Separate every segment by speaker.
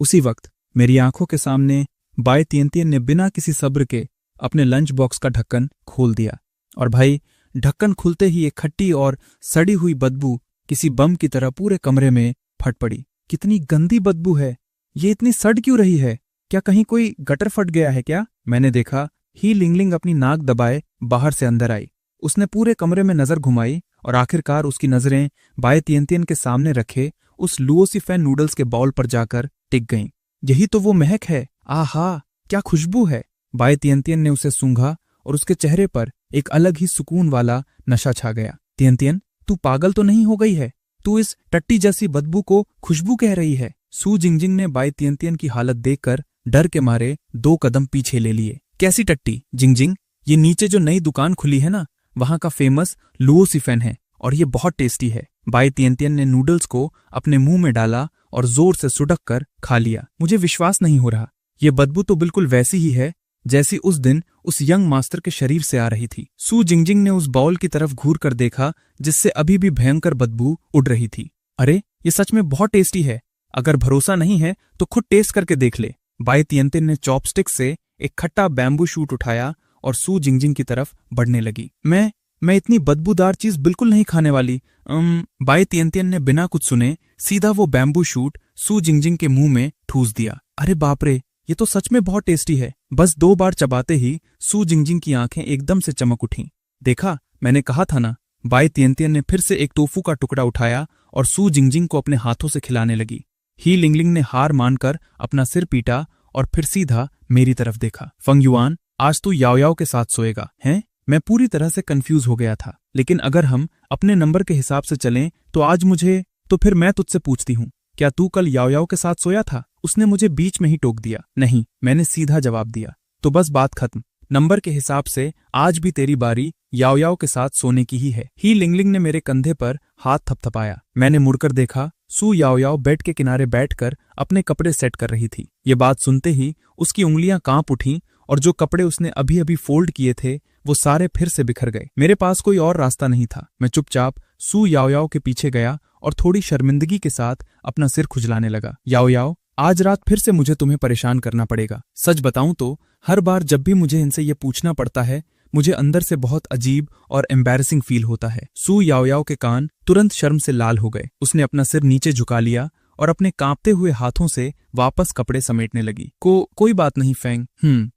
Speaker 1: उसी वक्त मेरी आंखों के सामने बाई तियनतियन ने बिना किसी सब्र के अपने लंच बॉक्स का ढक्कन खोल दिया। और भाई, ढक्कन खुलते ही एक खट्टी और सड़ी हुई बदबू किसी बम की तरह पूरे कमरे में फट पड़ी। कितनी गंदी बदबू है, ये इतनी सड़ क्यों रही है? क्या कहीं कोई गटर फट गया है क्या? मैंने देखा ही लिंगलिंग अपनी नाक दबाए बाहर से अंदर आई। उसने पूरे कमरे में नजर घुमाई और आखिरकार उसकी नजरें बाई तियनतियन के सामने रखे उस लुओसिफेन नूडल्स के बाउल पर जाकर टिक गईं। यही तो वो महक है, आहा क्या खुशबू है। बाई तियनतियन ने उसे सूंघा और उसके चेहरे पर एक अलग ही सुकून वाला नशा छा गया। तियनतियन, तू पागल तो नहीं हो गई है? तू इस टट्टी जैसी बदबू को खुशबू कह रही है? सू जिंगजिंग ने बाई तियनतियन की हालत देखकर डर के मारे 2 कदम पीछे ले लिए। कैसी टट्टी जिंगजिंग? ये नीचे जो नई दुकान खुली है ना, वहां का फेमस लुओसिफेन है और ये बहुत टेस्टी है। बाई तियनतियन ने नूडल्स को अपने मुंह में डाला और जोर से सुडक कर खा लिया। मुझे विश्वास नहीं हो रहा, ये बदबू तो बिल्कुल वैसी ही है जैसी उस दिन उस यंग मास्टर के शरीर से आ रही थी। सू जिंगजिंग ने उस बाउल की तरफ घूर कर देखा जिससे अभी भी भयंकर बदबू उड़ रही थी। अरे, ये सच में बहुत टेस्टी है। अगर भरोसा नहीं है तो खुद टेस्ट करके देख ले। बाई तियनतियन ने चॉपस्टिक से एक खट्टा बैम्बू शूट उठाया और सू जिंगजिंग की तरफ बढ़ने लगी। मैं इतनी बदबूदार चीज बिल्कुल नहीं खाने वाली। बाई तियनतियन ने बिना कुछ सुने सीधा वो बैम्बू शूट सू जिंगजिंग के मुंह में ठूस दिया। अरे बाप रे, ये तो सच में बहुत टेस्टी है। बस 2 बार चबाते ही सू जिंगजिंग की आंखें एकदम से चमक उठीं। देखा, मैंने कहा था ना। बाई तियनतियन ने फिर से एक टोफू का टुकड़ा उठाया और सू जिंगजिंग को अपने हाथों से खिलाने लगी। ही लिंगलिंग ने हार मानकर अपना सिर पीटा और फिर सीधा मेरी तरफ देखा। फंग युआन, आज तू याओ याओ के साथ सोएगा, हैं? मैं पूरी तरह से कंफ्यूज हो गया था, लेकिन अगर हम अपने नंबर के हिसाब से चलें तो आज मुझे तो फिर मैं तुझसे पूछती हूँ, क्या तू कल याओ याओ के साथ सोया था? उसने मुझे बीच में ही टोक दिया। नहीं, मैंने सीधा जवाब दिया। तो बस बात खत्म। नंबर के हिसाब से आज भी तेरी बारी याओ याओ के साथ सोने की ही है। ही लिंगलिंग ने मेरे कंधे पर हाथ थपथपाया। मैंने मुड़कर देखा, सू याओ याओ बेड के किनारे बैठकर अपने कपड़े सेट कर रही थी। ये बात सुनते ही उसकी उंगलियां कांप उठीं और जो कपड़े उसने अभी अभी फोल्ड किए थे वो सारे फिर से बिखर गए। मेरे पास कोई और रास्ता नहीं था। मैं चुपचाप सू याओ याओ के पीछे गया और थोड़ी शर्मिंदगी के साथ अपना सिर खुजलाने लगा। याओ याओ, आज रात फिर से मुझे तुम्हें परेशान करना पड़ेगा। सच बताऊं तो हर बार जब भी मुझे इनसे ये पूछना पड़ता है, मुझे अंदर से बहुत अजीब और एम्बैरेसिंग फील होता है। सू याओ याओ के कान तुरंत शर्म से लाल हो गए। उसने अपना सिर नीचे झुका लिया और अपने कांपते हुए हाथों से वापस कपड़े समेटने लगी। कोई बात नहीं फेंग।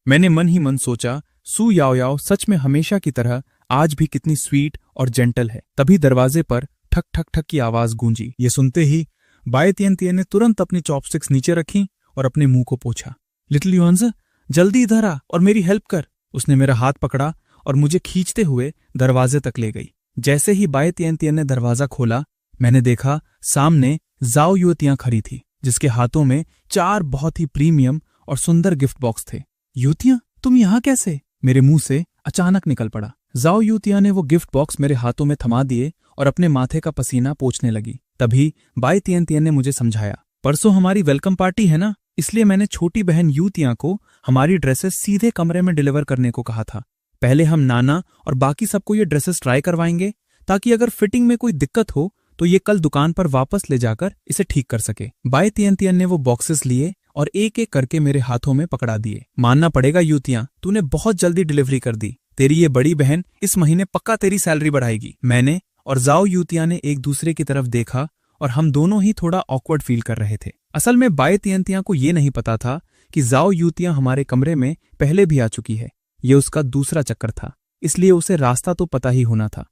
Speaker 1: मैंने मन ही मन सोचा, सू याओ याओ सच में हमेशा की तरह आज भी कितनी स्वीट और जेंटल है। तभी दरवाजे पर ठक ठक ठक की आवाज गूंजी। ये सुनते ही बाई तियनतियन ने तुरंत अपनी चॉपस्टिक्स नीचे रखी और अपने मुंह को पोंछा। लिटिल युआंज़, जल्दी इधर आ और मेरी हेल्प कर। उसने मेरा हाथ पकड़ा और मुझे खींचते हुए दरवाजे तक ले गई। जैसे ही बाई तियनतियन ने दरवाजा खोला, मैंने देखा सामने जाओ युतियां खड़ी थी, जिसके हाथों में 4 बहुत ही प्रीमियम और सुंदर गिफ्ट बॉक्स थे। युतियां, तुम यहाँ कैसे? मेरे मुंह से अचानक निकल पड़ा। जाओ युतियां ने वो गिफ्ट बॉक्स मेरे हाथों में थमा दिए और अपने माथे का पसीना पोंछने लगी। तभी बाई तियनतियन ने मुझे समझाया, परसों हमारी वेलकम पार्टी है ना, इसलिए मैंने छोटी बहन युतियां को हमारी ड्रेसेस सीधे कमरे में डिलीवर करने को कहा था। पहले हम नाना और बाकी सबको ये ड्रेसेस ट्राई करवाएंगे ताकि अगर फिटिंग में कोई दिक्कत हो तो ये कल दुकान पर वापस ले जाकर इसे ठीक कर सके। बाई तियनतियन ने वो बॉक्सेस लिए और एक एक करके मेरे हाथों में पकड़ा दिए। मानना पड़ेगा युतियां, तूने बहुत जल्दी डिलीवरी कर दी। तेरी ये बड़ी बहन इस महीने पक्का तेरी सैलरी बढ़ाएगी। मैंने और जाओ युतियां ने एक दूसरे की तरफ देखा और हम दोनों ही थोड़ा ऑकवर्ड फील कर रहे थे। असल में बाई तियनतियां को ये नहीं पता था कि जाओ युतियां हमारे कमरे में पहले भी आ चुकी है। ये उसका दूसरा चक्कर था, इसलिए उसे रास्ता तो पता ही होना था।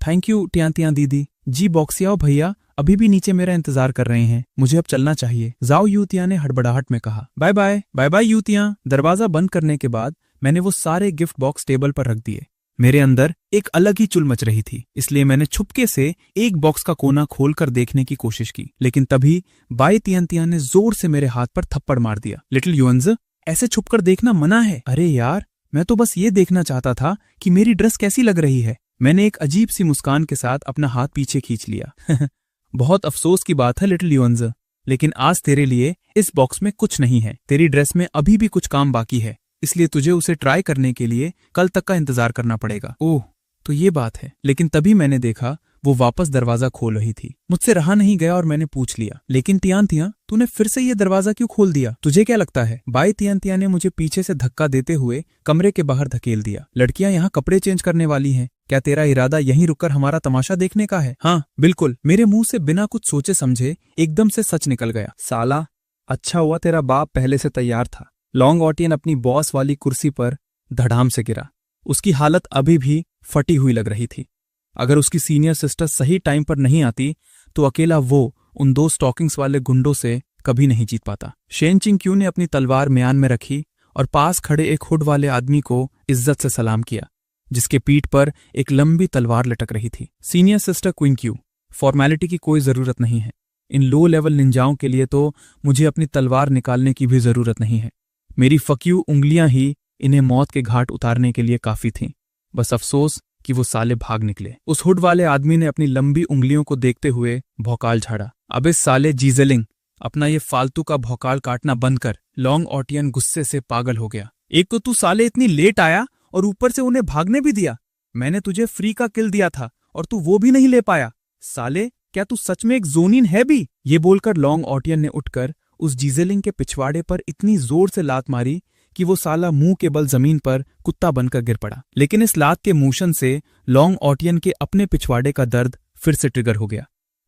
Speaker 1: थैंक यू तियनतियां दीदी। जी बॉक्सियाओ भैया अभी भी नीचे मेरा इंतजार कर रहे हैं, मुझे अब चलना चाहिए। जाओ युतियां ने हड़बड़ाहट में कहा। Bye bye. बाय बाय युतियां। दरवाजा बंद करने के बाद मैंने वो सारे गिफ्ट बॉक्स टेबल पर रख दिए। मेरे अंदर एक अलग ही चुल मच रही थी, इसलिए मैंने छुपके से एक बॉक्स का कोना खोलकर देखने की कोशिश की, लेकिन तभी बाई तियनतियां ने जोर से मेरे हाथ पर थप्पड़ मार दिया। लिटिल युआंज़, ऐसे छुपकर देखना मना है। अरे यार, मैं तो बस ये देखना चाहता था कि मेरी ड्रेस कैसी लग रही है। मैंने एक अजीब सी मुस्कान के साथ अपना हाथ पीछे खींच लिया। बहुत अफसोस की बात है लिटिल युआंज़, लेकिन आज तेरे लिए इस बॉक्स में कुछ नहीं है। तेरी ड्रेस में अभी भी कुछ काम बाकी है, इसलिए तुझे उसे ट्राई करने के लिए कल तक का इंतजार करना पड़ेगा। ओह, तो ये बात है। लेकिन तभी मैंने देखा वो वापस दरवाजा खोल रही थी। मुझसे रहा नहीं गया और मैंने पूछ लिया, लेकिन तियान तिया, तूने फिर से ये दरवाजा क्यों खोल दिया? तुझे क्या लगता है? बाई तियान तिया ने मुझे पीछे से धक्का देते हुए कमरे के बाहर धकेल दिया। लड़कियां यहाँ कपड़े चेंज करने वाली हैं। क्या तेरा इरादा यहीं रुककर हमारा तमाशा देखने का है? हाँ बिल्कुल। मेरे मुंह से बिना कुछ सोचे समझे एकदम से सच निकल गया। साला, अच्छा हुआ तेरा बाप पहले से तैयार था। लॉन्ग ऑटियन अपनी बॉस वाली कुर्सी पर धड़ाम से गिरा। उसकी हालत अभी भी फटी हुई लग रही थी। अगर उसकी सीनियर सिस्टर सही टाइम पर नहीं आती तो अकेला वो उन 2 स्टॉकिंग्स वाले गुंडों से कभी नहीं जीत पाता। शेन चिंग-क्यू ने अपनी तलवार म्यान में रखी और पास खड़े एक हुड वाले आदमी को इज्जत से सलाम किया, जिसके पीठ पर एक लंबी तलवार लटक रही थी। सीनियर सिस्टर क्विंग-क्यू, फॉर्मेलिटी की कोई जरूरत नहीं है। इन लो लेवल निंजाओं के लिए तो मुझे अपनी तलवार निकालने की भी जरूरत नहीं है। मेरी फक्यू उंगलियां ही इन्हें मौत के घाट उतारने के लिए काफी थीं। बस अफसोस कि वो साले भाग निकले। उस हुड वाले आदमी ने अपनी लंबी उंगलियों को देखते हुए भौकाल झाड़ा। अबे साले जीजेलिंग, अपना ये फालतू का भौकाल काटना बंद कर। लॉन्ग ऑटियन गुस्से से पागल हो गया। एक तो तू साले इतनी लेट आया और ऊपर से उन्हें भागने भी दिया। मैंने तुझे फ्री का किल दिया था और तू वो भी नहीं ले पाया। साले, क्या तू सच में एक जोनिन है भी? ये बोलकर लॉन्ग ऑटियन ने उठकर उस जीजेलिंग के पिछवाड़े पर इतनी जोर से लात मारी कि वो साला मुंह के बल जमीन पर कुत्ता बनकर गिर पड़ा। लेकिन इस लात के मोशन से लॉन्ग ऑटियन के अपने पिछवाड़े का दर्द फिर से ट्रिगर हो गया।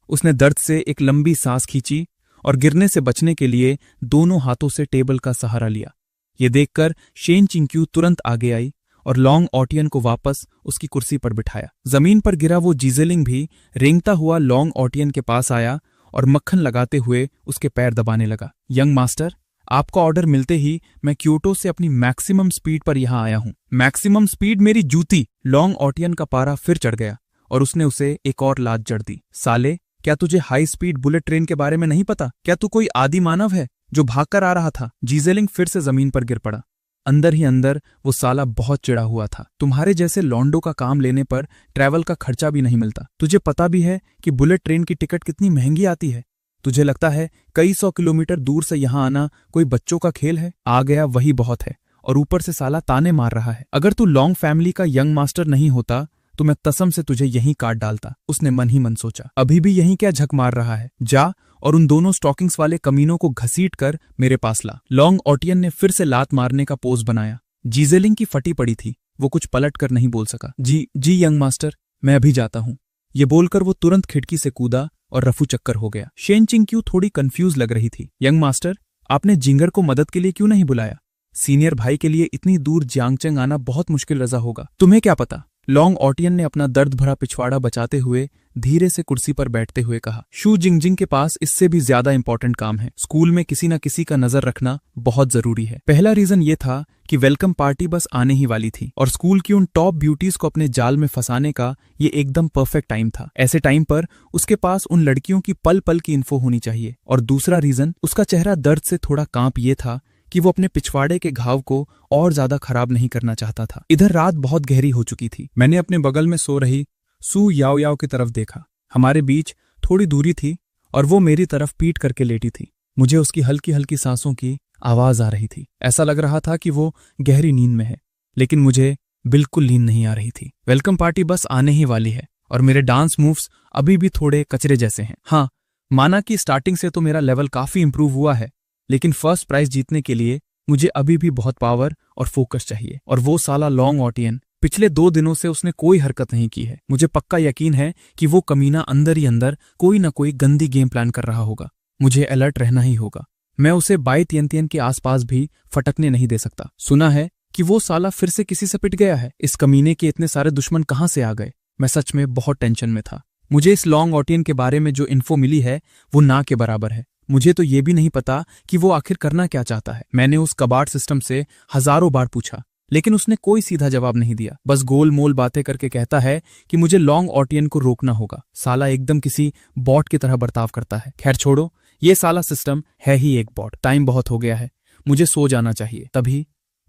Speaker 1: उसने दर्द से एक लंबी सांस खींची और गिरने से बचने के लिए दोनों हाथों से टेबल का सहारा लिया। ये देखकर शेन चिंग-क्यू तुरंत आगे आई और लॉन्ग ऑटियन को वापस उसकी कुर्सी पर बिठाया। जमीन पर गिरा वो जीजेलिंग भी रेंगता हुआ लॉन्ग ऑटियन के पास आया और मक्खन लगाते हुए उसके पैर दबाने लगा। यंग मास्टर, आपका ऑर्डर मिलते ही मैं क्योटो से अपनी मैक्सिमम स्पीड पर यहां आया हूं। मैक्सिमम स्पीड मेरी जूती! लॉन्ग ऑटियन का पारा फिर चढ़ गया और उसने उसे एक और लात जड़ दी। साले, क्या तुझे हाई स्पीड बुलेट ट्रेन के बारे में नहीं पता? क्या तू कोई आदि मानव है जो भागकर आ रहा था? जीजेलिंग फिर से जमीन पर गिर पड़ा। अंदर ही अंदर वो साला बहुत चिढ़ा हुआ था। तुम्हारे जैसे लॉन्डो का काम लेने पर ट्रैवल का खर्चा भी नहीं मिलता। तुझे पता भी है कि बुलेट ट्रेन की टिकट कितनी महंगी आती है। तुझे लगता है कई 100 किलोमीटर दूर से यहां आना कोई बच्चों का खेल है? आ गया वही बहुत है, और ऊपर से साला ताने मार रहा है। अगर तू लॉन्ग फैमिली का यंग मास्टर नहीं होता तो मैं कसम से तुझे यहीं काट डालता। उसने मन ही मन सोचा। अभी भी यहीं क्या झक मार रहा है? जा और उन दोनों स्टॉकिंग्स वाले कमीनों को घसीट कर मेरे पास ला। लॉन्ग ऑटियन ने फिर से लात मारने का पोज बनाया। जीजेलिंग की फटी पड़ी थी, वो कुछ पलट कर नहीं बोल सका। जी यंग मास्टर, मैं अभी जाता हूं। ये बोलकर वो तुरंत खिड़की से कूदा और रफू चक्कर हो गया। शेन चिंग-क्यू थोड़ी कंफ्यूज लग रही थी। यंग मास्टर, आपने जिंगर को मदद के लिए क्यों नहीं बुलाया? सीनियर भाई के लिए इतनी दूर जियांगचेंग आना बहुत मुश्किल रजा होगा। तुम्हें क्या पता? लॉन्ग ऑटियन ने अपना दर्द भरा पिछवाड़ा बचाते हुए धीरे से कुर्सी पर बैठते हुए कहा। शू जिंगजिंग के पास इससे भी ज्यादा इंपॉर्टेंट काम है। स्कूल में किसी न किसी का नजर रखना बहुत जरूरी है। पहला रीजन ये था कि वेलकम पार्टी बस आने ही वाली थी और स्कूल की उन टॉप ब्यूटीज को अपने जाल में फंसाने का ये एकदम परफेक्ट टाइम था। ऐसे टाइम पर उसके पास उन लड़कियों की पल पल की इन्फो होनी चाहिए। और दूसरा रीजन, उसका चेहरा दर्द से थोड़ा कांप ये था कि वो अपने पिछवाड़े के घाव को और ज्यादा खराब नहीं करना चाहता था। इधर रात बहुत गहरी हो चुकी थी। मैंने अपने बगल में सो रही सू याओ याओ की तरफ देखा। हमारे बीच थोड़ी दूरी थी और वो मेरी तरफ पीठ करके लेटी थी। मुझे उसकी हल्की हल्की सांसों की आवाज आ रही थी। ऐसा लग रहा था कि वो गहरी नींद में है, लेकिन मुझे बिल्कुल नींद नहीं आ रही थी। वेलकम पार्टी बस आने ही वाली है और मेरे डांस मूव्स अभी भी थोड़े कचरे जैसे हैं। हाँ, माना कि स्टार्टिंग से तो मेरा लेवल काफी इंप्रूव हुआ है, लेकिन फर्स्ट प्राइज जीतने के लिए मुझे अभी भी बहुत पावर और फोकस चाहिए। और वो साला लॉन्ग ऑटियन, पिछले 2 दिनों से उसने कोई हरकत नहीं की है। मुझे पक्का यकीन है कि वो कमीना अंदर ही अंदर कोई ना कोई गंदी गेम प्लान कर रहा होगा। मुझे अलर्ट रहना ही होगा। मैं उसे बाई तियन के आसपास भी फटकने नहीं दे सकता। सुना है कि वो साला फिर से किसी से पिट गया है। इस कमीने के इतने सारे दुश्मन कहाँ से आ गए? मैं सच में बहुत टेंशन में था। मुझे इस लॉन्ग ऑटियन के बारे में जो इन्फो मिली है वो ना के बराबर है। मुझे तो ये भी नहीं पता कि वो आखिर करना क्या चाहता है। मैंने उस कबाड़ सिस्टम से हजारों बार पूछा, लेकिन उसने कोई सीधा जवाब नहीं दिया। बस गोल मोल बातें करके कहता है कि मुझे लॉन्ग ऑटियन को रोकना होगा। साला एकदम किसी बॉट की तरह बर्ताव करता है। खैर छोड़ो, ये साला सिस्टम है ही एक बॉट। टाइम बहुत हो गया है, मुझे सो जाना चाहिए। तभी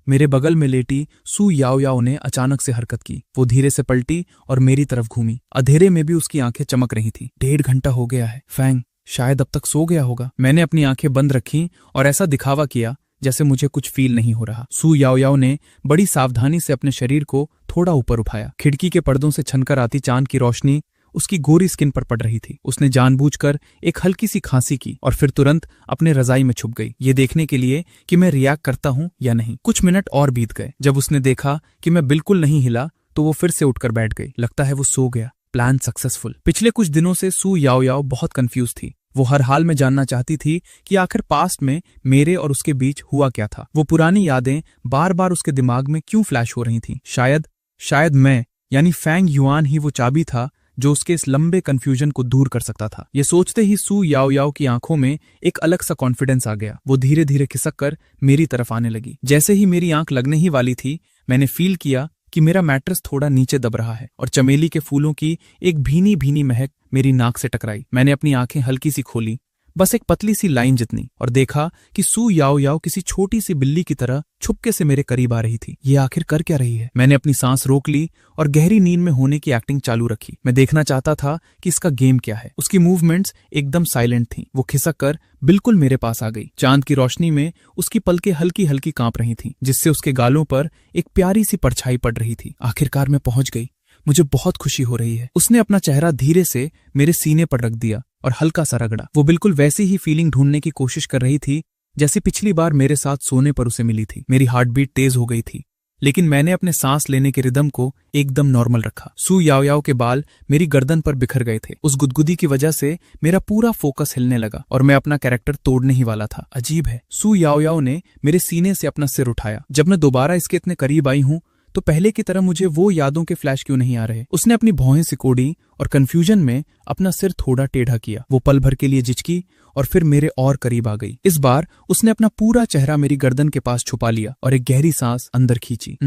Speaker 1: मेरे बगल में लेटी सू याओ याओ ने अचानक से हरकत की। वो धीरे से पलटी और मेरी तरफ घूमी। अंधेरे में भी उसकी आंखें चमक रही थी। 1.5 घंटा हो गया है। फैंग शायद अब तक सो गया होगा। मैंने अपनी आंखें बंद रखी और ऐसा दिखावा किया जैसे मुझे कुछ फील नहीं हो रहा। सू याओ याओ ने बड़ी सावधानी से अपने शरीर को थोड़ा ऊपर उठाया। खिड़की के पर्दों से छनकर आती चांद की रोशनी उसकी गोरी स्किन पर पड़ रही थी। उसने जानबूझकर एक हल्की सी खांसी की और फिर तुरंत अपने रजाई में छुप गई, ये देखने के लिए कि मैं रिएक्ट करता हूं या नहीं। कुछ मिनट और बीत गए। जब उसने देखा कि मैं बिल्कुल नहीं हिला तो वो फिर से उठकर बैठ गई। लगता है वो सो गया। Plan successful. पिछले कुछ दिनों से सू याओ याओ बहुत कंफ्यूज थी। वो हर हाल में जानना चाहती थी कि आखिर पास्ट में मेरे और उसके बीच हुआ क्या था। वो पुरानी यादें बार बार उसके दिमाग में क्यों फ्लैश हो रही थीं। शायद मैं यानी फैंग युआन ही वो चाबी था जो उसके इस लंबे कंफ्यूजन को दूर कर सकता था। ये सोचते ही सू याओ याओ की आंखों में एक अलग सा कॉन्फिडेंस आ गया। वो धीरे धीरे खिसक कर मेरी तरफ आने लगी। जैसे ही मेरी आंख लगने ही वाली थी, मैंने फील किया कि मेरा मैट्रेस थोड़ा नीचे दब रहा है और चमेली के फूलों की एक भीनी भीनी महक मेरी नाक से टकराई। मैंने अपनी आंखें हल्की सी खोली, बस एक पतली सी लाइन जितनी, और देखा कि सू याओ याओ किसी छोटी सी बिल्ली की तरह छुपके से मेरे करीब आ रही थी। ये आखिर कर क्या रही है? मैंने अपनी सांस रोक ली और गहरी नींद में होने की एक्टिंग चालू रखी। मैं देखना चाहता था कि इसका गेम क्या है। उसकी मूवमेंट्स एकदम साइलेंट थीं। वो खिसक कर बिल्कुल मेरे पास आ गई। चांद की रोशनी में उसकी पलकें हल्की हल्की कांप रही थीं, जिससे उसके गालों पर एक प्यारी सी परछाई पड़ रही थी। आखिरकार मैं पहुंच गई। मुझे बहुत खुशी हो रही है। उसने अपना चेहरा धीरे से मेरे सीने पर रख दिया और हल्का सा रगड़ा। वो बिल्कुल वैसी ही फीलिंग ढूंढने की कोशिश कर रही थी जैसी पिछली बार मेरे साथ सोने पर उसे मिली थी। मेरी हार्ट बीट तेज हो गई थी, लेकिन मैंने अपने सांस लेने के रिदम को एकदम नॉर्मल रखा। सू याओ याओ के बाल मेरी गर्दन पर बिखर गए थे। उस गुदगुदी की वजह से मेरा पूरा फोकस हिलने लगा और मैं अपना कैरेक्टर तोड़ने ही वाला था। अजीब है, सू याओ याओ ने मेरे सीने से अपना सिर उठाया। जब मैं दोबारा इसके इतने करीब आई हूं तो पहले की तरह मुझे वो यादों के फ्लैश क्यों नहीं आ रहे। उसने अपनी भौहें सिकोड़ी और कंफ्यूजन में अपना सिर थोड़ा टेढ़ा किया। वो पल भर के लिए झिझकी और फिर मेरे और करीब आ गई। इस बार उसने अपना पूरा चेहरा मेरी गर्दन के पास छुपा लिया और एक गहरी सांस अंदर खींची।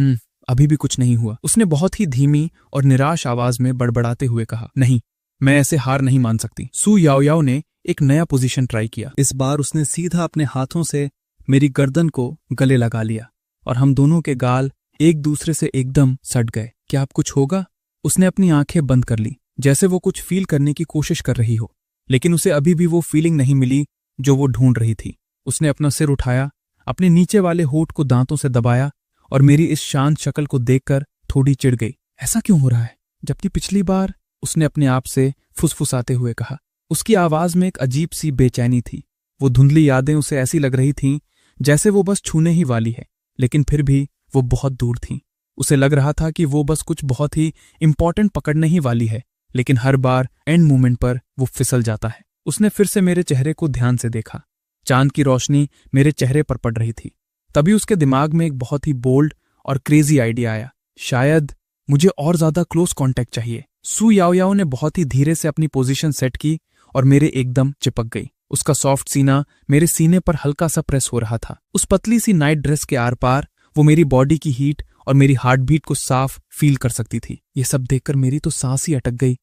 Speaker 1: अभी भी कुछ नहीं हुआ, उसने बहुत ही धीमी और निराश आवाज में बड़बड़ाते हुए कहा। नहीं, मैं ऐसे हार नहीं मान सकती। सू याओ याओ ने एक नया पोजीशन ट्राई किया। इस बार उसने सीधा अपने हाथों से मेरी गर्दन को गले लगा लिया और हम दोनों के गाल एक दूसरे से एकदम सट गए। क्या अब कुछ होगा? उसने अपनी आंखें बंद कर ली, जैसे वो कुछ फील करने की कोशिश कर रही हो, लेकिन उसे अभी भी वो फीलिंग नहीं मिली जो वो ढूंढ रही थी। उसने अपना सिर उठाया, अपने नीचे वाले होठ को दांतों से दबाया और मेरी इस शांत शक्ल को देखकर थोड़ी चिढ़ गई। ऐसा क्यों हो रहा है? जबकि पिछली बार, उसने अपने आप से फुसफुसाते हुए कहा। उसकी आवाज में एक अजीब सी बेचैनी थी। वो धुंधली यादें उसे ऐसी लग रही थीं जैसे वो बस छूने ही वाली है, लेकिन फिर भी वो बहुत दूर थीं। उसे लग रहा था कि वो बस कुछ बहुत ही इंपॉर्टेंट पकड़ने ही वाली है, लेकिन हर बार एंड मोमेंट पर वो फिसल जाता है। उसने फिर से मेरे चेहरे को ध्यान से देखा। चांद की रोशनी मेरे चेहरे पर पड़ रही थी। तभी उसके दिमाग में एक बहुत ही बोल्ड और क्रेजी आइडिया आया। शायद मुझे और ज्यादा क्लोज कांटेक्ट चाहिए। सू याओ याओ ने बहुत ही धीरे से अपनी पोजीशन सेट की और मेरे एकदम चिपक गई। उसका सॉफ्ट सीना मेरे सीने पर हल्का सा प्रेस हो रहा था। उस पतली सी नाइट ड्रेस के आर पार वो मेरी बॉडी की हीट और मेरी हार्ट बीट को साफ फील कर सकती थी। ये सब देखकर मेरी तो सांस ही अटक गई।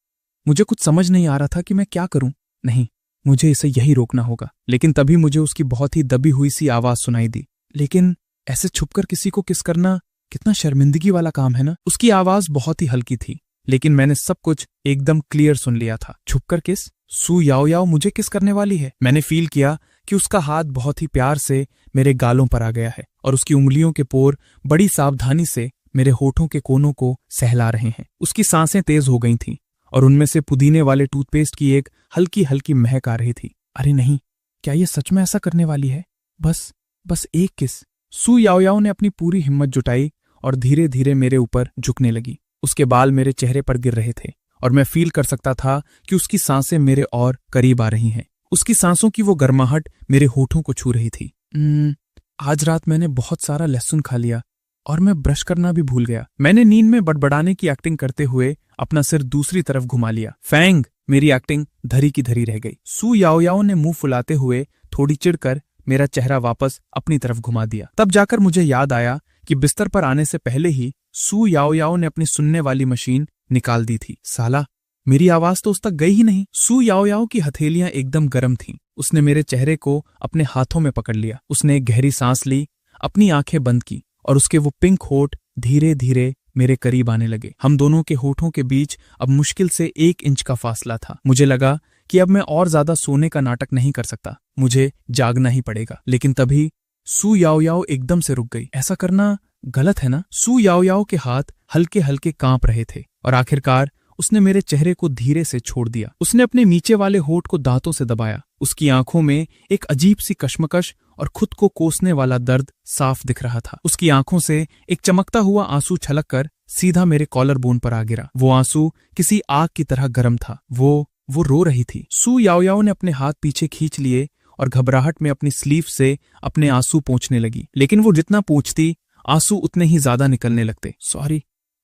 Speaker 1: मुझे कुछ समझ नहीं आ रहा था कि मैं क्या करूं। नहीं, मुझे इसे यही रोकना होगा। लेकिन तभी मुझे उसकी बहुत ही दबी हुई सी आवाज सुनाई दी। लेकिन ऐसे छुपकर किसी को किस करना कितना शर्मिंदगी वाला काम है ना। उसकी आवाज बहुत ही हल्की थी, लेकिन मैंने सब कुछ एकदम क्लियर सुन लिया था। छुपकर किस? सू याओ याओ मुझे किस करने वाली है? मैंने फील किया कि उसका हाथ बहुत ही प्यार से मेरे गालों पर आ गया है और उसकी उंगलियों के पोर बड़ी सावधानी से मेरे होठों के कोनों को सहला रहे हैं। उसकी सांसें तेज हो गई थीं और उनमें से पुदीने वाले टूथपेस्ट की एक हल्की हल्की महक आ रही थी। अरे नहीं, क्या ये सच में ऐसा करने वाली है? बस एक किस। सू याओ याओ ने अपनी पूरी हिम्मत जुटाई और धीरे धीरे मेरे ऊपर झुकने लगी। उसके बाल मेरे चेहरे पर गिर रहे थे और मैं फील कर सकता था कि उसकी सांसें मेरे और करीब आ रही हैं। उसकी सांसों की वो गर्माहट मेरे होठों को छू रही थी। आज रात मैंने बहुत सारा लहसुन खा लिया और मैं ब्रश करना भी भूल गया। मैंने नींद में बड़बड़ाने की एक्टिंग करते हुए अपना सिर दूसरी तरफ घुमा लिया। फैंग, मेरी एक्टिंग धरी की धरी रह गई। सू याओ याओ ने मुंह फुलाते हुए थोड़ी चिढ़कर मेरा चेहरा वापस अपनी तरफ घुमा दिया। तब जाकर मुझे याद आया कि बिस्तर पर आने से पहले ही सू याओ याओ ने अपनी सुनने वाली मशीन निकाल दी थी। साला, मेरी आवाज तो उस तक गई ही नहीं। सू याओ याओ की हथेलियां एकदम गर्म थीं। उसने मेरे चेहरे को अपने हाथों में पकड़ लिया। उसने एक गहरी सांस ली, अपनी आंखें बंद की और उसके वो पिंक होठ धीरे धीरे मेरे करीब आने लगे। हम दोनों के होठों के बीच अब मुश्किल से 1 इंच का फासला था। मुझे लगा कि अब मैं और ज्यादा सोने का नाटक नहीं कर सकता, मुझे जागना ही पड़ेगा। लेकिन तभी सू याओ याओ एकदम से रुक गई। ऐसा करना गलत है ना? सू याओ याओ के हाथ हल्के हल्के कांप रहे थे और आखिरकार उसने मेरे चेहरे को धीरे से छोड़ दिया। उसने अपने नीचे वाले होठ को दांतों से दबाया। उसकी आंखों में एक अजीब सी कश्मकश और खुद को कोसने वाला दर्द साफ दिख रहा था। उसकी आंखों से एक चमकता हुआ आंसू छलक कर सीधा मेरे कॉलर बोन पर आ गिरा। वो आंसू किसी आग की तरह गर्म था। वो रो रही थी। सू याओयाओ ने अपने हाथ पीछे खींच लिए और घबराहट में अपनी स्लीव से अपने आंसू पोंछने लगी, लेकिन वो जितना पोंछती आंसू उतने ही ज्यादा निकलने लगते। Sorry,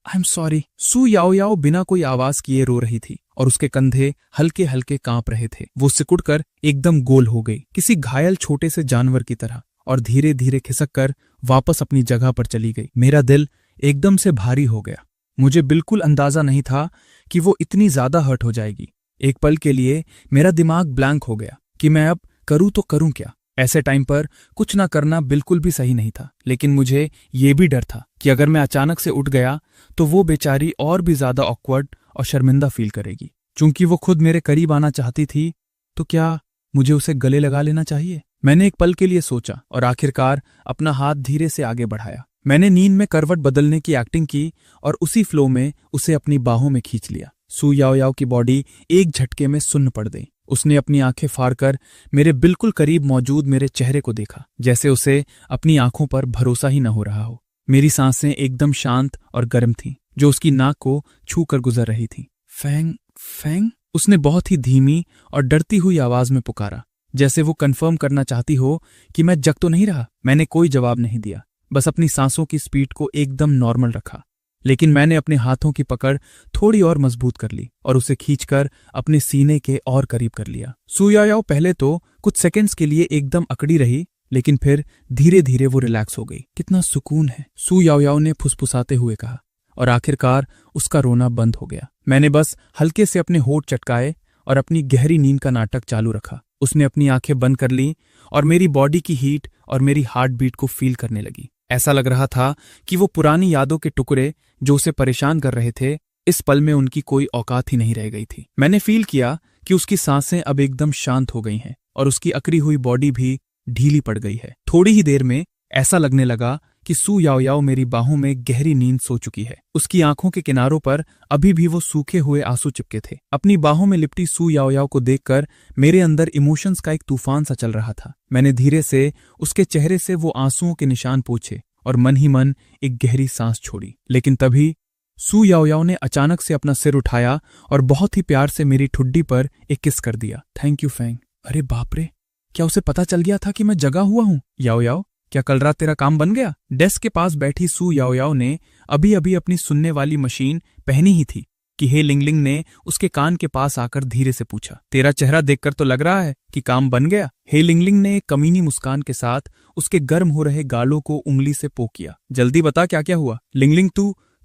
Speaker 1: I am sorry. Su Yaoyao बिना कोई आवाज किए रो रही थी और उसके कंधे हल्के हल्के कांप रहे थे। वो सिकुड़कर एकदम गोल हो गई, किसी घायल छोटे से जानवर की तरह, और धीरे धीरे खिसक कर वापस अपनी जगह पर चली गई। मेरा दिल एकदम से भारी हो गया। मुझे बिल्कुल अंदाजा नहीं था कि वो इतनी ज्यादा हर्ट हो जाएगी। एक पल के लिए मेरा दिमाग ब्लैंक हो गया कि मैं अब करूं तो करूं क्या। ऐसे टाइम पर कुछ ना करना बिल्कुल भी सही नहीं था, लेकिन मुझे ये भी डर था कि अगर मैं अचानक से उठ गया तो वो बेचारी और भी ज्यादा ऑकवर्ड और शर्मिंदा फील करेगी। चूंकि वो खुद मेरे करीब आना चाहती थी, तो क्या मुझे उसे गले लगा लेना चाहिए? मैंने एक पल के लिए सोचा और आखिरकार अपना हाथ धीरे से आगे बढ़ाया। मैंने नींद में करवट बदलने की एक्टिंग की और उसी फ्लो में उसे अपनी बाहों में खींच लिया। सू याओयाओ की बॉडी एक झटके में सुन्न पड़ गई। उसने अपनी आंखें फाड़कर मेरे बिल्कुल करीब मौजूद मेरे चेहरे को देखा, जैसे उसे अपनी आंखों पर भरोसा ही न हो रहा हो। मेरी सांसें एकदम शांत और गर्म थीं, जो उसकी नाक को छू कर गुजर रही थीं। फैंग, फैंग, उसने बहुत ही धीमी और डरती हुई आवाज में पुकारा, जैसे वो कंफर्म करना चाहती हो कि मैं जग तो नहीं रहा। मैंने कोई जवाब नहीं दिया, बस अपनी सांसों की स्पीड को एकदम नॉर्मल रखा। लेकिन मैंने अपने हाथों की पकड़ थोड़ी और मजबूत कर ली और उसे खींचकर अपने सीने के और करीब कर लिया। सू याओयाओ पहले तो कुछ सेकंड्स के लिए एकदम अकड़ी रही, लेकिन फिर धीरे धीरे वो रिलैक्स हो गई। कितना सुकून है, सू याओयाओ ने फुसफुसाते हुए कहा, और आखिरकार उसका रोना बंद हो गया। मैंने बस हल्के से अपने होठ चटकाए और अपनी गहरी नींद का नाटक चालू रखा। उसने अपनी आंखें बंद कर ली और मेरी बॉडी की हीट और मेरी हार्ट बीट को फील करने लगी। ऐसा लग रहा था कि वो पुरानी यादों के टुकड़े जो उसे परेशान कर रहे थे, इस पल में उनकी कोई औकात ही नहीं रह गई थी। मैंने फील किया कि उसकी सांसें अब एकदम शांत हो गई हैं और उसकी अकड़ी हुई बॉडी भी ढीली पड़ गई है। थोड़ी ही देर में ऐसा लगने लगा कि सू याओयाओ मेरी बाहों में गहरी नींद सो चुकी है। उसकी आंखों के किनारों पर अभी भी वो सूखे हुए आंसू चिपके थे। अपनी बाहों में लिपटी सू याओयाओ को देखकर मेरे अंदर इमोशंस का एक तूफान सा चल रहा था। मैंने धीरे से उसके चेहरे से वो आंसुओं के निशान पोंछे और मन ही मन एक गहरी सांस छोड़ी। लेकिन तभी सू याओयाओ ने अचानक से अपना सिर उठाया और बहुत ही प्यार से मेरी ठुड्डी पर एक किस कर दिया। Thank you Fang. अरे बाप रे, क्या उसे पता चल गया था कि मैं जगा हुआ हूं? याओयाओ, क्या कल रात तेरा काम बन गया? डेस्क के पास बैठी सू याओयाओ ने अभी अभी अपनी सुनने वाली मशीन पहनी ही थी कि हे लिंगलिंग ने उसके कान के पास आकर धीरे से पूछा, तेरा चेहरा देखकर तो लग रहा है कि काम बन गया। हे लिंगलिंग ने एक कमीनी मुस्कान के साथ उसके गर्म हो रहे गालों को उंगली से पोक किया। जल्दी बता क्या क्या हुआ। लिंगलिंग,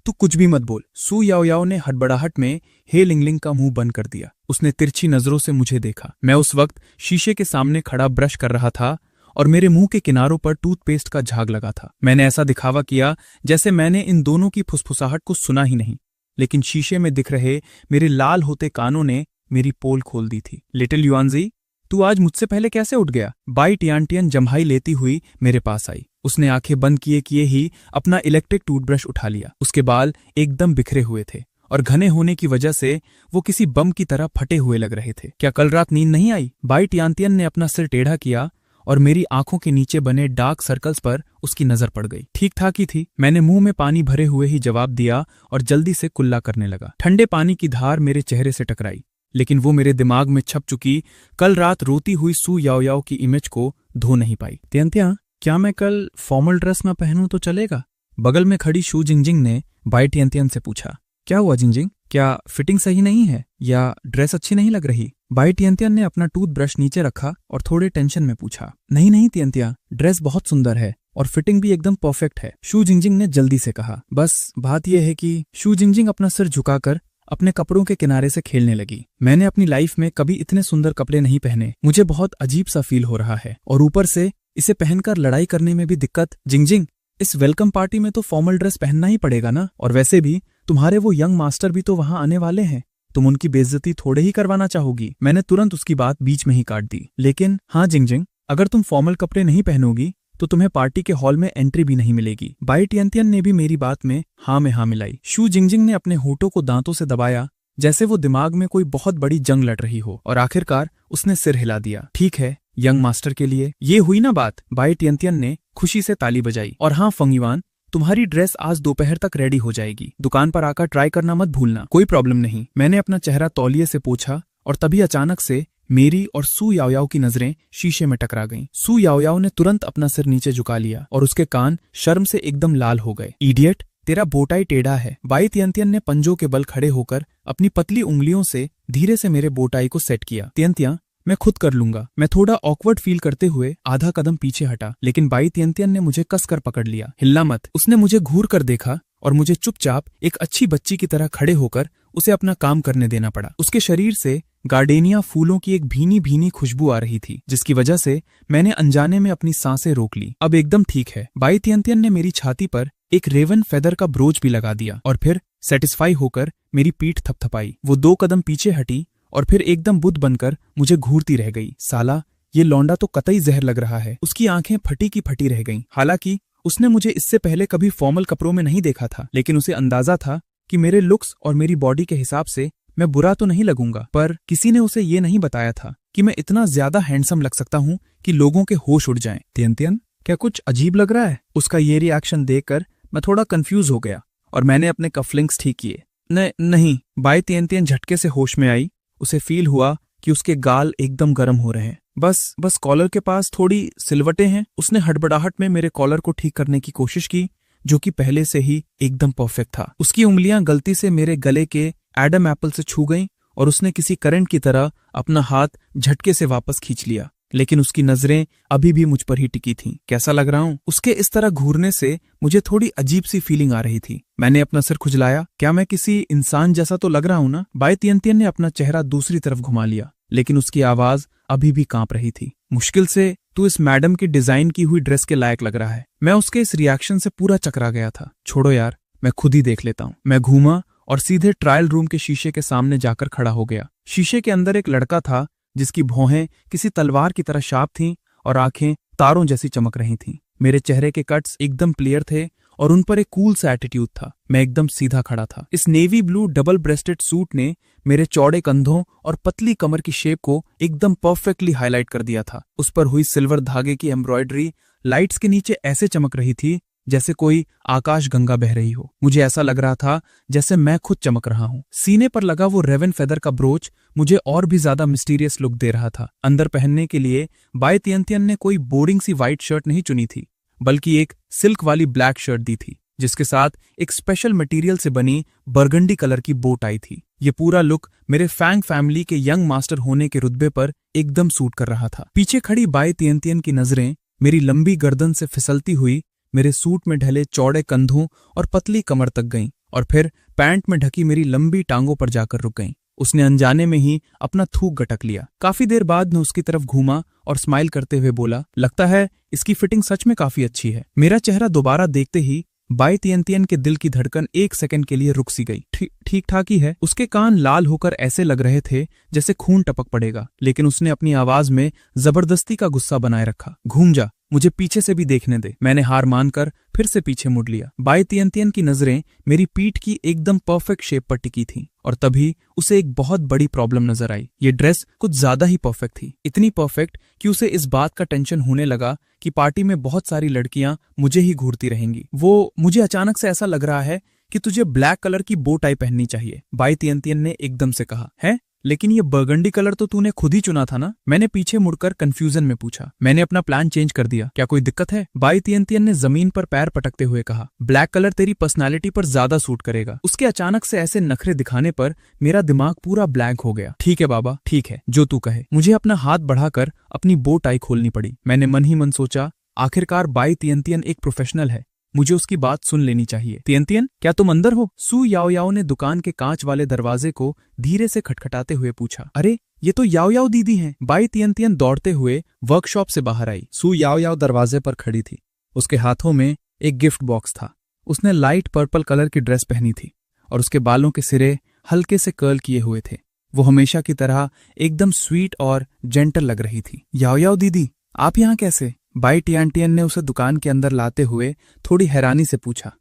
Speaker 1: तू कुछ भी मत बोल। सू याओयाओ ने हड़बड़ाहट में हे लिंगलिंग का मुंह बंद कर दिया। उसने तिरछी नजरों से मुझे देखा। मैं उस वक्त शीशे के सामने खड़ा ब्रश कर रहा था और मेरे मुंह के किनारों पर टूथपेस्ट का झाग लगा था। मैंने ऐसा दिखावा किया जैसे मैंने इन दोनों की फुसफुसाहट को सुना ही नहीं, लेकिन शीशे में दिख रहे मेरे लाल होते कानों ने मेरी पोल खोल दी थी। लिटिल युआनजी, तू आज मुझसे पहले कैसे उठ गया? बाई टियानटियन जम्हाई लेती हुई मेरे पास आई। उसने आंखें बंद किए ही अपना इलेक्ट्रिक टूथब्रश उठा लिया। उसके बाल एकदम बिखरे हुए थे और घने होने की वजह से वो किसी बम की तरह फटे हुए लग रहे थे। क्या कल रात नींद नहीं आई? बाई टियानटियन ने अपना सिर टेढ़ा किया और मेरी आंखों के नीचे बने डार्क सर्कल्स पर उसकी नजर पड़ गई। ठीक ठाक ही थी, मैंने मुंह में पानी भरे हुए ही जवाब दिया और जल्दी से कुल्ला करने लगा। ठंडे पानी की धार मेरे चेहरे से टकराई, लेकिन वो मेरे दिमाग में छप चुकी कल रात रोती हुई सू याओयाओ की इमेज को धो नहीं पाई। तियंतिया, क्या मैं कल फॉर्मल ड्रेस में पहनूं तो चलेगा? बगल में खड़ी शू जिंगजिंग ने बाई टियंतियन से पूछा। क्या हुआ जिंगजिंग, क्या फिटिंग सही नहीं है या ड्रेस अच्छी नहीं लग रही? बाई टियंतियन ने अपना टूथब्रश नीचे रखा और थोड़े टेंशन में पूछा। नहीं तियंतिया, ड्रेस बहुत सुंदर है और फिटिंग भी एकदम परफेक्ट है, शू जिंगजिंग ने जल्दी से कहा। बस बात यह है कि शू जिंगजिंग अपना सिर झुकाकर अपने कपड़ों के किनारे से खेलने लगी। मैंने अपनी लाइफ में कभी इतने सुंदर कपड़े नहीं पहने। मुझे बहुत अजीब सा फील हो रहा है और ऊपर से इसे पहनकर लड़ाई करने में भी दिक्कत। जिंगजिंग, इस वेलकम पार्टी में तो फॉर्मल ड्रेस पहनना ही पड़ेगा ना, और वैसे भी तुम्हारे वो यंग मास्टर भी तो वहां आने वाले हैं, तुम उनकी बेइज्जती थोड़े ही करवाना चाहोगी। मैंने तुरंत उसकी बात बीच में ही काट दी। लेकिन हाँ जिंगजिंग, अगर तुम फॉर्मल कपड़े नहीं पहनोगी तो तुम्हें पार्टी के हॉल में एंट्री भी नहीं मिलेगी। बाई टियंतियन ने भी मेरी बात में हाँ मिलाई। शू जिंगजिंग ने अपने होठों को दांतों से दबाया जैसे वो दिमाग में कोई बहुत बड़ी जंग लड़ रही हो। और आखिरकार उसने सिर हिला दिया। ठीक है, यंग मास्टर के लिए ये हुई ना बात। बाई तियंतियन ने खुशी से ताली बजाई। और हाँ फंगयुआन, तुम्हारी ड्रेस आज दोपहर तक रेडी हो जाएगी। दुकान पर आकर ट्राई करना मत भूलना। कोई प्रॉब्लम नहीं, मैंने अपना चेहरा तौलिए से पोंछा और तभी अचानक से मेरी और सू याओयाओ की नजरें शीशे में टकरा गईं। सू याओयाओ ने तुरंत अपना सिर नीचे झुका लिया और उसके कान शर्म से एकदम लाल हो गए। इडियट, तेरा बोटाई टेढ़ा है। बाई तियंतियन ने पंजों के बल खड़े होकर अपनी पतली उंगलियों से धीरे से मेरे बोटाई को सेट किया। तियंतिया, मैं खुद कर लूंगा। मैं थोड़ा ऑकवर्ड फील करते हुए आधा कदम पीछे हटा, लेकिन बाई तियंतियन ने मुझे कसकर पकड़ लिया। हिलना मत। उसने मुझे घूर कर देखा और मुझे चुपचाप एक अच्छी बच्ची की तरह खड़े होकर उसे अपना काम करने देना पड़ा। उसके शरीर से गार्डेनिया फूलों की एक भीनी भीनी खुशबू आ रही थी, जिसकी वजह से मैंने अनजाने में अपनी सांसें रोक ली। अब एकदम ठीक है। बाई तियंतियन ने मेरी छाती पर एक रेवन फेदर का ब्रोच भी लगा दिया और फिर सेटिस्फाई होकर मेरी पीठ थपथपाई। वो 2 कदम पीछे हटी और फिर एकदम बुद्ध बनकर मुझे घूरती रह गई। साला, ये लौंडा तो कतई जहर लग रहा है। उसकी आंखें फटी की फटी रह गईं। हालांकि उसने मुझे इससे पहले कभी फॉर्मल कपड़ों में नहीं देखा था, लेकिन उसे अंदाजा था कि मेरे लुक्स और मेरी बॉडी के हिसाब से मैं बुरा तो नहीं लगूंगा। पर किसी ने उसे ये नहीं बताया था कि मैं इतना ज्यादा हैंडसम लग सकता हूँ कि लोगों के होश उड़ जाएं। तियंतियन, क्या कुछ अजीब लग रहा है? उसका ये रिएक्शन देखकर मैं थोड़ा कंफ्यूज हो गया और मैंने अपने कफलिंग्स ठीक किए। नहीं। बाई तियंतियन झटके से होश में आई। उसे फील हुआ कि उसके गाल एकदम गर्म हो रहे हैं। बस कॉलर के पास थोड़ी सिलवटें हैं। उसने हड़बड़ाहट में मेरे कॉलर को ठीक करने की कोशिश की, जो कि पहले से ही एकदम परफेक्ट था। उसकी उंगलियां गलती से मेरे गले के एडम एप्पल से छू गईं और उसने किसी करंट की तरह अपना हाथ झटके से वापस खींच लिया, लेकिन उसकी नजरें अभी भी मुझ पर ही टिकी थीं। कैसा लग रहा हूं? उसके इस तरह घूरने से मुझे थोड़ी अजीब सी फीलिंग आ रही थी। मैंने अपना सिर खुजलाया। क्या मैं किसी इंसान जैसा तो लग रहा हूं ना? बाई तियंतियन ने अपना चेहरा दूसरी तरफ घुमा लिया, लेकिन उसकी आवाज अभी भी कांप रही थी। मुश्किल से तू इस मैडम की डिजाइन की हुई ड्रेस के लायक लग रहा है। मैं उसके इस रिएक्शन से पूरा चकरा गया था। छोड़ो यार, मैं खुद ही देख लेता हूँ। मैं घूमा और सीधे ट्रायल रूम के शीशे के सामने जाकर खड़ा हो गया। शीशे के अंदर एक लड़का था जिसकी भौहें किसी तलवार की तरह शार्प थीं और आंखें तारों जैसी चमक रही थीं। मेरे चेहरे के कट्स एकदम क्लियर थे और उन पर एक कूल सा एटीट्यूड था। मैं एकदम सीधा खड़ा था। इस navy blue double rested suit ने मेरे चौड़े कंधों और पतली कमर की शेप को एकदम परफेक्टली हाईलाइट कर दिया था। उस पर हुई सिल्वर धागे की एम्ब्रॉयडरी लाइट्स के नीचे ऐसे चमक रही थी जैसे कोई आकाश गंगा बह रही हो। मुझे ऐसा लग रहा था जैसे मैं खुद चमक रहा हूँ। सीने पर लगा वो रेवन फेदर का ब्रोच मुझे और भी ज्यादा मिस्टीरियस लुक दे रहा था। अंदर पहनने के लिए बाई तियंतियन ने कोई बोरिंग सी व्हाइट शर्ट नहीं चुनी थी, बल्कि एक सिल्क वाली ब्लैक शर्ट दी थी, जिसके साथ एक स्पेशल मटेरियल से बनी बरगंडी कलर की बो टाई थी। ये पूरा लुक मेरे फैंग फैमिली के यंग मास्टर होने के रुतबे पर एकदम सूट कर रहा था। पीछे खड़ी बाई तियंतियन की नजरें मेरी लंबी गर्दन से फिसलती हुई मेरे सूट में ढले चौड़े कंधों और पतली कमर तक गईं और फिर पैंट में ढकी मेरी लंबी टांगों पर जाकर रुक गईं। उसने अनजाने में ही अपना थूक गटक लिया। काफी देर बाद मैं उसकी तरफ घूमा और स्माइल करते हुए बोला, लगता है इसकी फिटिंग सच में काफी अच्छी है। मेरा चेहरा दोबारा देखते ही बाई तियंतियन के दिल की धड़कन 1 सेकंड के लिए रुक सी गई। ठीक ठाक ही है। उसके कान लाल होकर ऐसे लग रहे थे जैसे खून टपक पड़ेगा, लेकिन उसने अपनी आवाज में जबरदस्ती का गुस्सा बनाए रखा। घूम जा, मुझे पीछे से भी देखने दे। मैंने हार मानकर फिर से पीछे मुड़ लिया। बाई तियंतियन की नजरें मेरी पीठ की एकदम परफेक्ट शेप पर टिकी थीं और तभी उसे एक बहुत बड़ी प्रॉब्लम नजर आई। ये ड्रेस कुछ ज्यादा ही परफेक्ट थी, इतनी परफेक्ट कि उसे इस बात का टेंशन होने लगा कि पार्टी में बहुत सारी लड़कियां मुझे ही घूरती रहेंगी। मुझे अचानक से ऐसा लग रहा है कि तुझे ब्लैक कलर की बो टाई पहननी चाहिए, बाई तियंतियन ने एकदम से कहा। है? लेकिन ये बर्गंडी कलर तो तूने खुद ही चुना था ना? मैंने पीछे मुड़कर कंफ्यूजन में पूछा। मैंने अपना प्लान चेंज कर दिया। क्या कोई दिक्कत है? बाई तियंतियन ने जमीन पर पैर पटकते हुए कहा। ब्लैक कलर तेरी पर्सनालिटी पर ज्यादा सूट करेगा। उसके अचानक से ऐसे नखरे दिखाने पर मेरा दिमाग पूरा ब्लैंक हो गया। ठीक है बाबा, ठीक है, जो तू कहे। मुझे अपना हाथ बढ़ाकर अपनी बो टाई खोलनी पड़ी। मैंने मन ही मन सोचा, आखिरकार बाई तियंतियन एक प्रोफेशनल है, मुझे उसकी बात सुन लेनी चाहिए। तियंतियन, क्या तुम अंदर हो? सू याओयाओ ने दुकान के कांच वाले दरवाजे को धीरे से खटखटाते हुए पूछा। अरे, ये तो याओयाओ दीदी हैं। बाई तियंतियन दौड़ते हुए वर्कशॉप से बाहर आई। सू याओयाओ दरवाजे पर खड़ी थी। उसके हाथों में एक गिफ्ट बॉक्स था। उसने लाइट पर्पल कलर की ड्रेस पहनी थी और उसके बालों के सिरे हल्के से कर्ल किए हुए थे। वो हमेशा की तरह एकदम स्वीट और जेंटल लग रही थी। याओयाओ दीदी, आप यहाँ कैसे? बाई तियंतियन ने उसे दुकान के अंदर लाते हुए थोड़ी हैरानी से पूछा।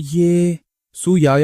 Speaker 1: ये सू याओयाओ